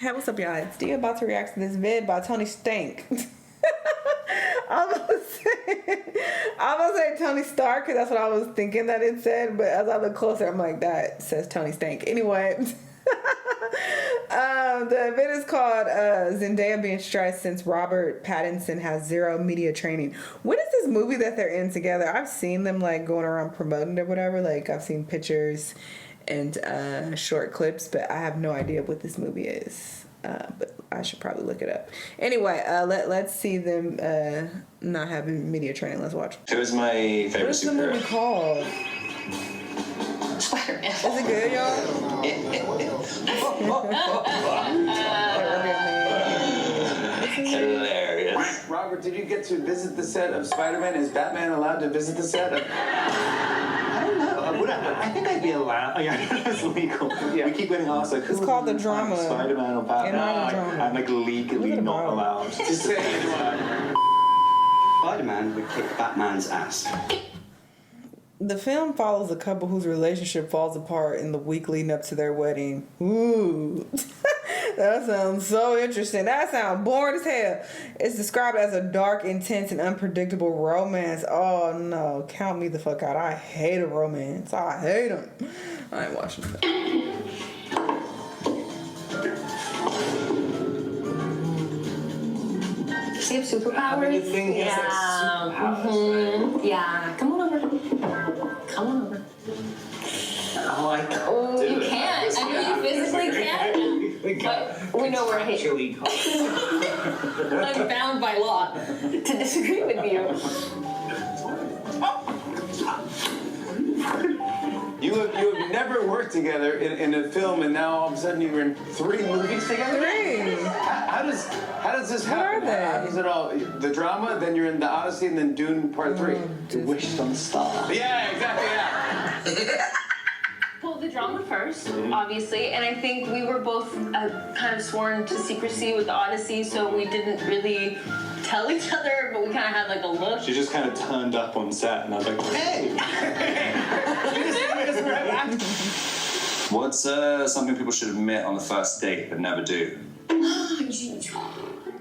Hey, what's up, y'all? It's D about to react to this vid by Tony Stank. I'm about to say Tony Stark because that's what I was thinking that it said, but as I look closer, I'm like, that says Tony Stank. Anyway, the vid is called Zendaya being stressed since Robert Pattinson has zero media training. What is this movie that they're in together? I've seen them like going around promoting it or whatever. Like I've seen pictures and short clips, but I have no idea what this movie is. But I should probably look it up. Anyway, let's see them not having media training. Let's watch. Who's my favorite What is the movie called? Spider-Man. Is it good, y'all? Hilarious. Robert, did you get to visit the set of Spider-Man? Is Batman allowed to visit the set of... I don't know. I think I'd be allowed. Oh, yeah, it's legal. Yeah. We keep getting asked, like, It's called The Drama. Spider-Man or Batman. The Drama. I'm like legally not allowed. Just say Spider-Man would kick Batman's ass. The film follows a couple whose relationship falls apart in the week leading up to their wedding. Ooh. That sounds so interesting. That sounds boring as hell. It's described as a dark, intense, and unpredictable romance. Oh no, count me the fuck out. I hate a romance. I hate them. I ain't watching that. Does he have superpowers? the thing is like superpowers, right? Yeah. Come on over. Come on over. Oh, I can't Oh, do you it. can't. I know you physically can't. But we know we're here. I'm bound by law to disagree with you. You have never worked together in a film, and now all of a sudden you're in 3 movies together? 3. How does this What happen? are they? How does it all? The drama, then you're in the Odyssey, and then Dune Part 3. You wished on a star. Yeah, exactly. Yeah. Well, the drama first, obviously, and I think we were both kind of sworn to secrecy with the Odyssey, so we didn't really tell each other, but we kind of had like a look. She just kind of turned up on set, and I was like, hey! What's something people should admit on the first date but never do?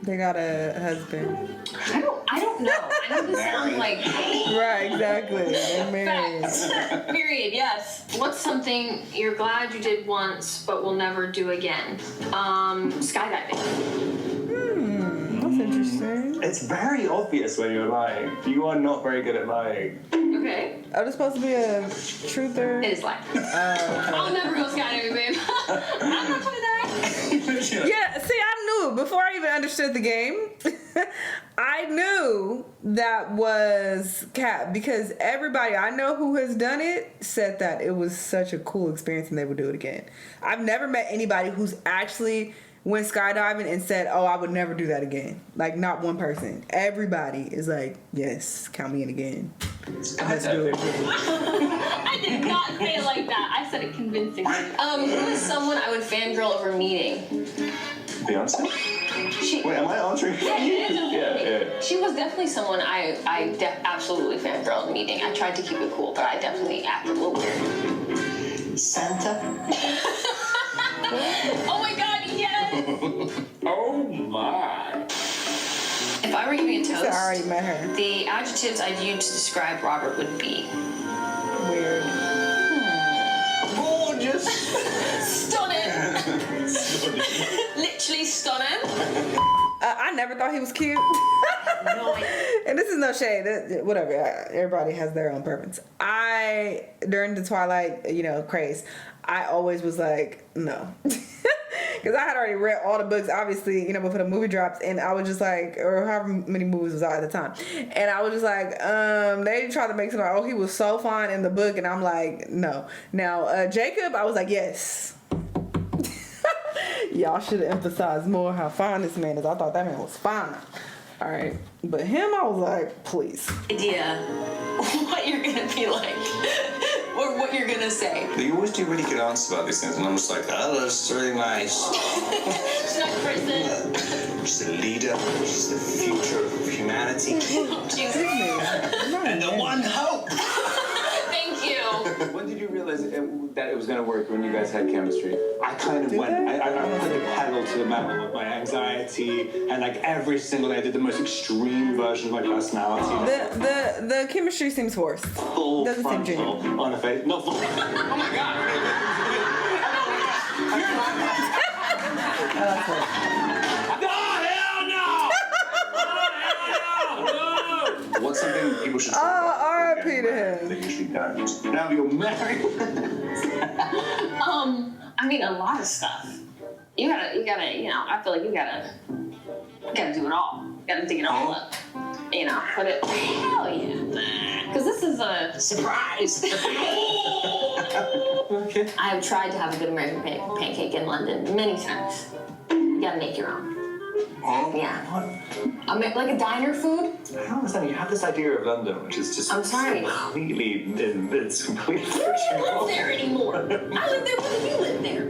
They got a husband. I don't know. I know this sounds like Right, exactly. They're married. facts. Period. Yes. What's something you're glad you did once but will never do again? Skydiving. That's interesting. It's very obvious when you're lying. You are not very good at lying. Okay. Oh, this supposed to be a truther? It is lying. I'll never go skydiving, babe. I'm not gonna die. Yeah, see, I knew before I even understood the game. I knew that was cap because everybody I know who has done it said that it was such a cool experience and they would do it again. I've never met anybody who's actually went skydiving and said, "Oh, I would never do that again." Like not one person. Everybody is like, "Yes, count me in again. Let's do it again." I did not say it like that. I said it convincingly. Who is someone I would fangirl over meeting? Beyonce? She. Wait, am I answering? Yeah, it is okay. Yeah. She was definitely someone I absolutely fangirled meeting. I tried to keep it cool, but I definitely acted a little weird. Santa? Oh my god, yes! Oh my. If I were giving a I toast, already met her. the adjectives I'd use to describe Robert would be Weird. Gorgeous. stunning. Literally stunning. I never thought he was cute. No, And this is no shade. Whatever. Everybody has their own preference. During the Twilight, craze, I always was like, no. Because I had already read all the books, obviously, before the movie drops. And I was just like, or however many movies was out at the time. And I was just like, they tried to make something like, oh, he was so fine in the book. And I'm like, no. Now, Jacob, I was like, yes. Y'all should have emphasized more how fine this man is. I thought that man was fine. All right. But him, I was like, please. idea what you're gonna be like or what you're gonna say. But you always do really good answers about these things, and I'm just like, oh, that's really nice. She's not a person. She's a leader. She's the future of humanity. Jesus. And the one hope. Thank you. When did you realize that it was going to work when you guys had chemistry? I kind of went, I put the pedal to the metal with my anxiety, and like every single day I did the most extreme version of my personality. The chemistry seems forced. Full Doesn't seem frontal genuine. on a face. Not full. Oh my god! What's something people should talk about? R.I.P. to They him. usually don't. Now you're married. I mean, a lot of stuff. You gotta, you know, I feel like you gotta do it all. You gotta dig it all up. You know, put it, hell yeah. Because this is a surprise. Okay. I have tried to have a good American pancake in London many times. You gotta make your own. Yeah. What? I mean, like a diner food. I don't understand. You have this idea of London, which is just I'm sorry. completely, it's completely You don't even live there anymore. I live there when you live there.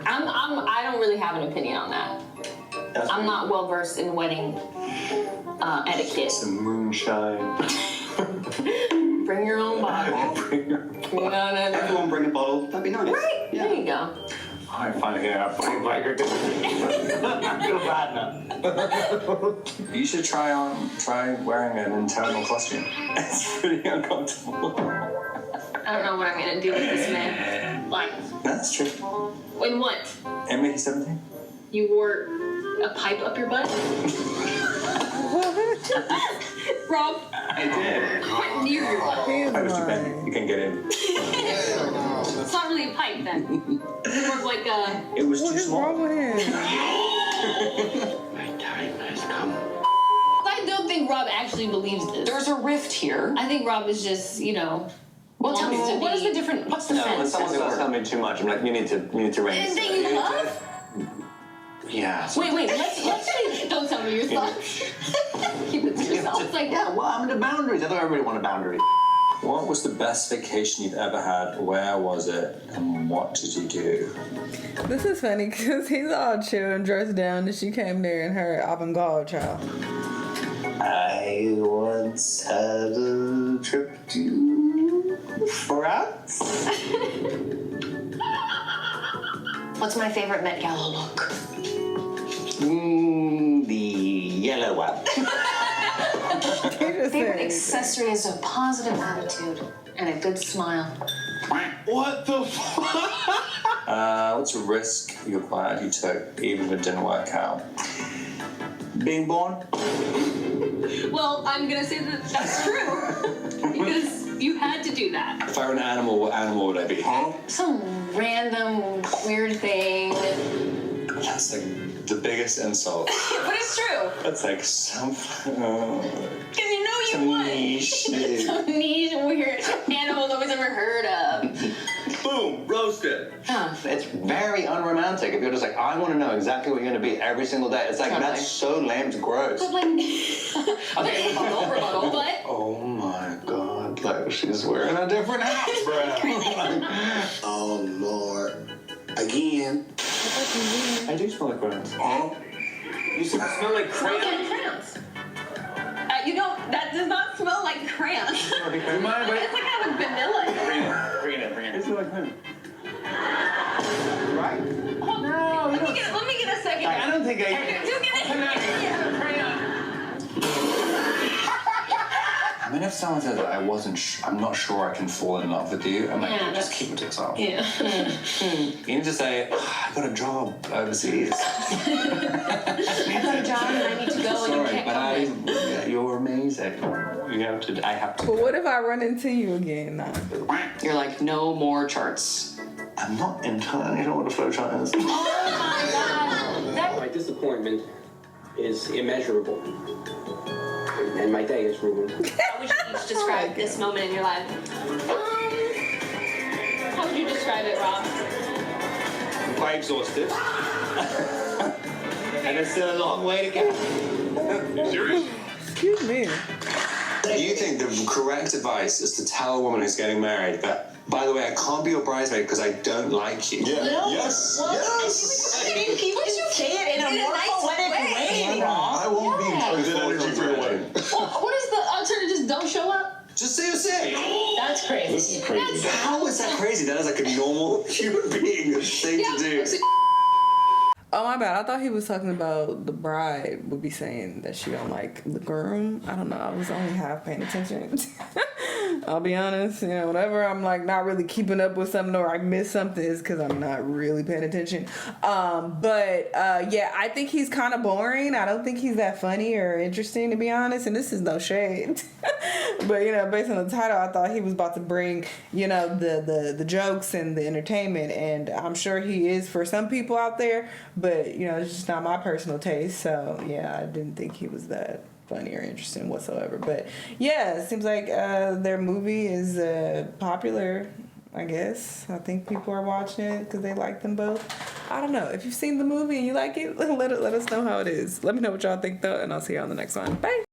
I don't really have an opinion on that. I'm not well versed in wedding etiquette. some moonshine. Bring your own bottle. No. Everyone bring a bottle. That'd be nice. Right? Yeah. There you go. I finally hear I feel bad now. You should try wearing an internal costume. It's pretty uncomfortable. I don't know what I'm gonna do with this man. Like, That's true. in what? Emily 17? You wore a pipe up your butt? Rob, I did. quite near your butt. He's You can get in. It's not really a pipe then. It's more of like a. It was What too is small. wrong with him? My time has come. I don't think Rob actually believes this. There's a rift here. I think Rob is just, you know. Well, tell me, wants to what is be- the different? What's the No, when fence? someone starts telling me too much, I'm like, you need to rein And this that in. you love? Yeah. Wait, let's don't tell me your thoughts. Keep it to yourself. It's like, Yeah, well, I'm into boundaries. I thought everybody wanted boundaries. What was the best vacation you've ever had? Where was it? And what did you do? This is funny because he's all chill and dressed down, and she came there in her avant-garde child. I once had a trip to France. What's my favorite Met Gala look? The yellow one. He just Favorite said, accessory is a positive attitude and a good smile. What the fuck? What's a risk you're glad you took, even if it didn't work out? Being born? well, I'm gonna say that that's true because you had to do that. If I were an animal, what animal would I be? Some random weird thing, That's like the biggest insult. but it's true. That's like some. Because you know you Some would. niche shit. Some niche weird animal nobody's ever heard of. Boom, roasted. It's very unromantic. If you're just like, I want to know exactly what you're going to be every single day. It's like, Totally. that's so lame, it's gross. But like, Okay, rebuttal. but Oh my god, like she's wearing a different hat, bro. Oh Lord. Again. I do smell like crayons. You smell like crayon? crayons. You know, that does not smell like crayons. Do you mind? It's like kind of vanilla. Bring it. I smell like crayons. Right? Hold on. Let me get a second. I don't think I Just give it. I mean, if someone says that I'm not sure I can fall in love with you, I'm like, Yeah, just that's- keep it to yourself. Yeah. You need to say, I got a job overseas. I got a job and I need to go and you Sorry, can't but come with. you're amazing. I have to. but what if I run into you again? Nah. You're like, no more charts. I'm not entirely sure what a flowchart is. Oh my god. My disappointment is immeasurable. And my day is ruined. How would you each describe this moment in your life? How would you describe it, Rob? I'm quite exhausted. And there's still a long way to go. You serious? Excuse me. Do you think the correct advice is to tell a woman who's getting married that, by the way, I can't be your bridesmaid because I don't like you? Yeah. Yes. Yes. Would you say it in a more poetic way? I won't be Good good energy for your wedding. What is the alternative? Just don't show up? Just say you're sick. That's That's crazy. This is crazy. How is that crazy? That is like a normal human being thing to do. Oh, my bad. I thought he was talking about the bride would be saying that she don't like the groom. I don't know. I was only half paying attention. I'll be honest. You know, whenever I'm like not really keeping up with something or I miss something, is because I'm not really paying attention. Yeah, I think he's kind of boring. I don't think he's that funny or interesting, to be honest. And this is no shade. But, you know, based on the title, I thought he was about to bring, you know, the jokes and the entertainment. And I'm sure he is for some people out there. But, you know, it's just not my personal taste. So, yeah, I didn't think he was that funny or interesting whatsoever. But, yeah, it seems like their movie is popular, I guess. I think people are watching it because they like them both. I don't know. If you've seen the movie and you like it, let us know how it is. Let me know what y'all think, though, and I'll see you on the next one. Bye.